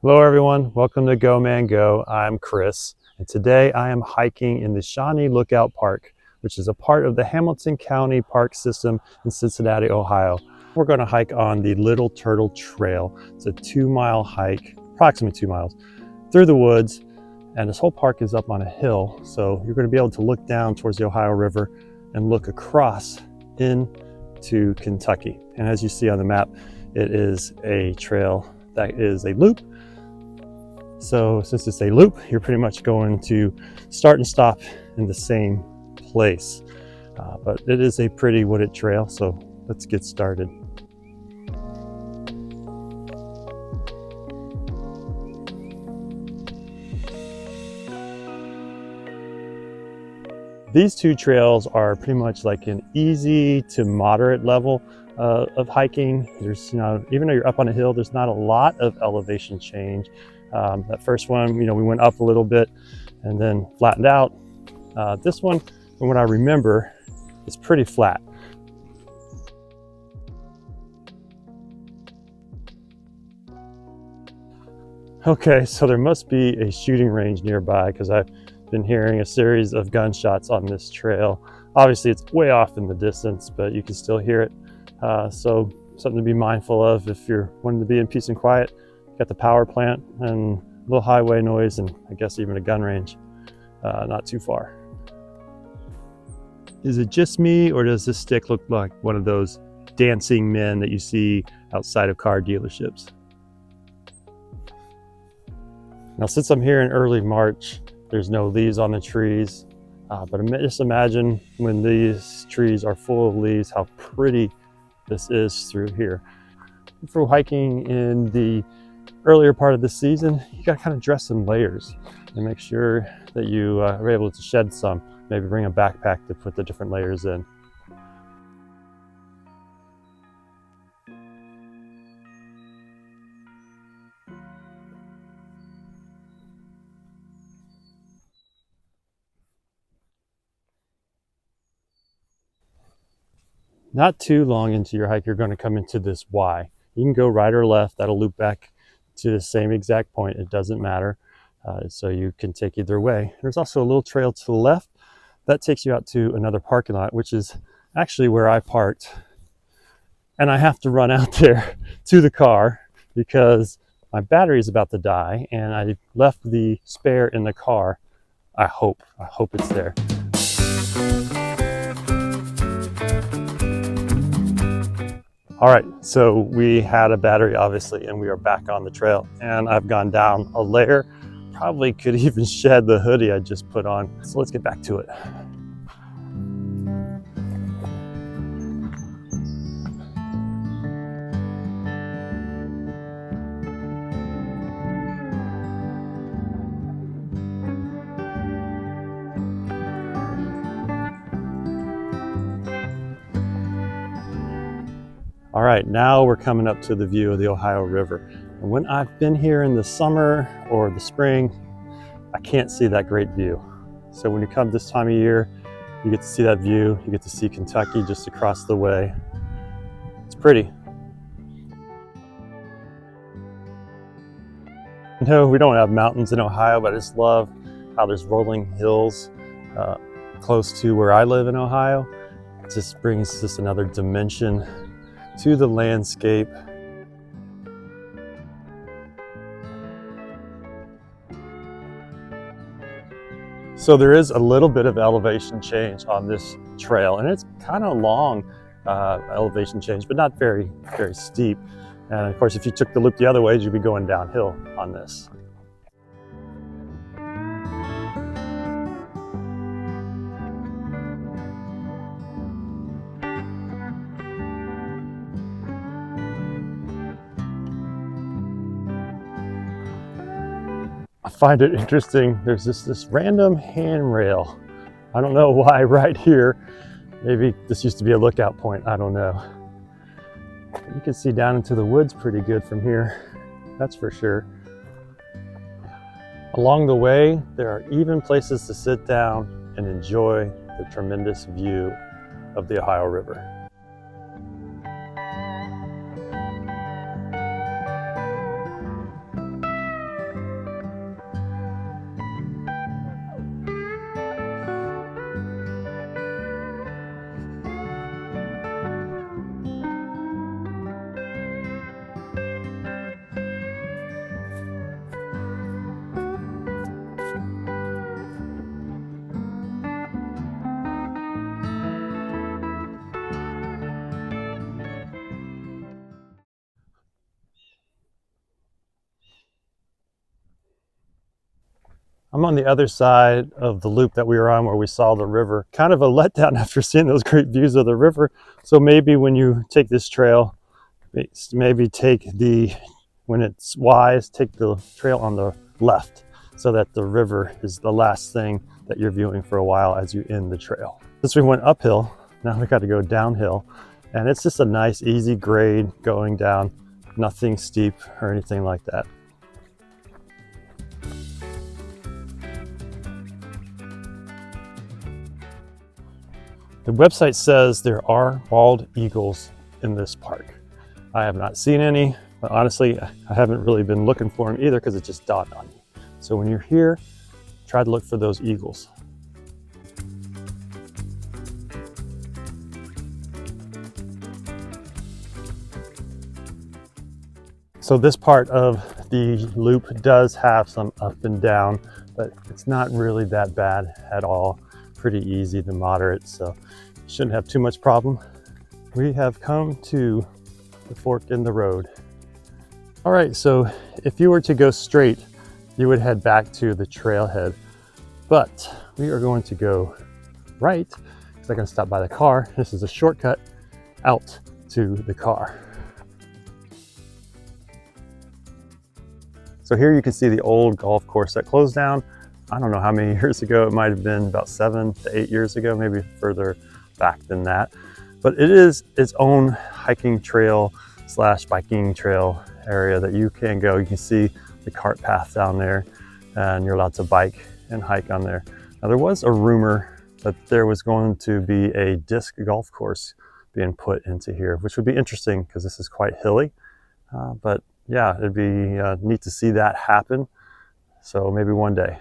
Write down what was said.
Hello everyone, welcome to Go Man Go. I'm Chris, and today I am hiking in the Shawnee Lookout Park, which is a part of the Hamilton County Park System in Cincinnati, Ohio. We're going to hike on the Little Turtle Trail. It's a 2-mile hike, approximately 2 miles, through the woods, and this whole park is up on a hill, so you're going to be able to look down towards the Ohio River and look across into Kentucky. And as you see on the map, it is a trail that is a loop. So since it's a loop, you're pretty much going to start and stop in the same place. But it is a pretty wooded trail, so let's get started. These two trails are pretty much like an easy to moderate level of hiking. There's, even though you're up on a hill, there's not a lot of elevation change. That first one, we went up a little bit and then flattened out. This one, from what I remember, is pretty flat. Okay, so there must be a shooting range nearby because I've been hearing a series of gunshots on this trail. Obviously, it's way off in the distance, but you can still hear it. So something to be mindful of if you're wanting to be in peace and quiet. You got the power plant and a little highway noise, and I guess even a gun range not too far. Is it just me, or does this stick look like one of those dancing men that you see outside of car dealerships? Now, since I'm here in early March, there's no leaves on the trees, but just imagine when these trees are full of leaves, how pretty this is through here. For hiking in the earlier part of the season, you got to kind of dress in layers and make sure that you are able to shed some. Maybe bring a backpack to put the different layers in. Not too long into your hike, you're going to come into this Y. You can go right or left. That'll loop back to the same exact point. It doesn't matter. So you can take either way. There's also a little trail to the left that takes you out to another parking lot, which is actually where I parked. And I have to run out there to the car because my battery is about to die, and I left the spare in the car. I hope it's there. All right, so we had a battery obviously, and we are back on the trail, and I've gone down a layer. Probably could even shed the hoodie I just put on. So let's get back to it. All right, now we're coming up to the view of the Ohio River. And when I've been here in the summer or the spring, I can't see that great view. So when you come this time of year, you get to see that view. You get to see Kentucky just across the way. It's pretty. No, we don't have mountains in Ohio, but I just love how there's rolling hills close to where I live in Ohio. It just brings just another dimension to the landscape. So there is a little bit of elevation change on this trail, and it's kind of long elevation change, but not very, very steep. And of course, if you took the loop the other way, you'd be going downhill on this. I find it interesting. There's this random handrail. I don't know why right here. Maybe this used to be a lookout point. I don't know. You can see down into the woods pretty good from here. That's for sure. Along the way, there are even places to sit down and enjoy the tremendous view of the Ohio River. I'm on the other side of the loop that we were on where we saw the river. Kind of a letdown after seeing those great views of the river. So maybe when you take this trail, maybe when it's wise, take the trail on the left so that the river is the last thing that you're viewing for a while as you end the trail. Since we went uphill, now we got to go downhill, and it's just a nice easy grade going down, nothing steep or anything like that. The website says there are bald eagles in this park. I have not seen any, but honestly, I haven't really been looking for them either because it just dawned on me. So when you're here, try to look for those eagles. So this part of the loop does have some up and down, but it's not really that bad at all. Pretty easy to moderate, so shouldn't have too much problem. We have come to the fork in the road. All right, so if you were to go straight, you would head back to the trailhead, but we are going to go right because I'm going to stop by the car. This is a shortcut out to the car. So here you can see the old golf course that closed down. I don't know how many years ago. It might have been about 7 to 8 years ago, maybe further back than that. But it is its own hiking trail / biking trail area that you can go. You can see the cart path down there, and you're allowed to bike and hike on there. Now there was a rumor that there was going to be a disc golf course being put into here, which would be interesting because this is quite hilly. But yeah, it'd be neat to see that happen. So maybe one day.